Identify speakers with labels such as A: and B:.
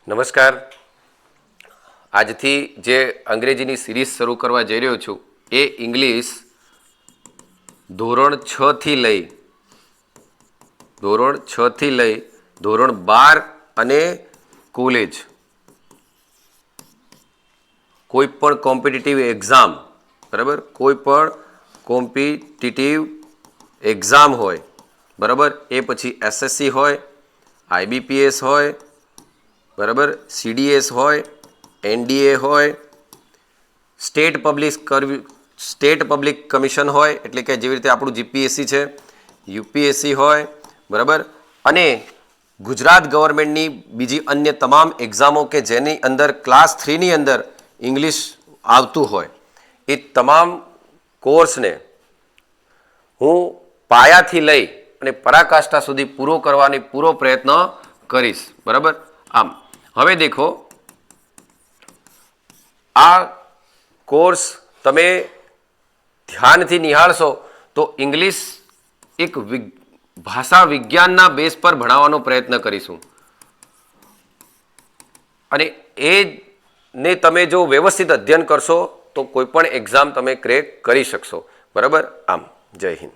A: નમસ્કાર. આજથી જે અંગ્રેજીની સિરીઝ શરૂ કરવા જઈ રહ્યો છું એ ઇંગ્લિશ ધોરણ 6 થી લઈ ધોરણ 12 અને કોલેજ કોઈ પણ કોમ્પિટિટિવ એક્ઝામ, બરાબર, કોઈ પણ કોમ્પિટિટિવ એક્ઝામ હોય, બરાબર, એ પછી એસએસસી હોય, આઈબીપીએસ હોય, બરાબર, સીડીએસ હોય, એનડીએ હોય, સ્ટેટ પબ્લિક કમિશન હોય, એટલે કે જેવી રીતે આપણું જીપીએસસી છે, યુપીએસસી હોય, બરાબર, અને ગુજરાત ગવર્મેન્ટની બીજી અન્ય તમામ એક્ઝામો કે જેની અંદર ક્લાસ 3ની અંદર ઇંગ્લિશ આવતું હોય, એ તમામ કોર્સને હું પાયાથી લઈ અને પરાકાષ્ઠા સુધી પૂરો કરવાની પૂરો પ્રયત્ન કરીશ, બરાબર. આમ હવે દેખો, આ કોર્સ તમે ધ્યાનથી નિહાળશો તો ઇંગ્લિશ એક ભાષા વિજ્ઞાનના બેઝ પર ભણાવવાનો પ્રયત્ન કરીશું, અને એ ને તમે જો વ્યવસ્થિત અધ્યયન કરશો તો કોઈ પણ એક્ઝામ તમે ક્રેક કરી શકશો, બરાબર. આમ જય હિન્દ.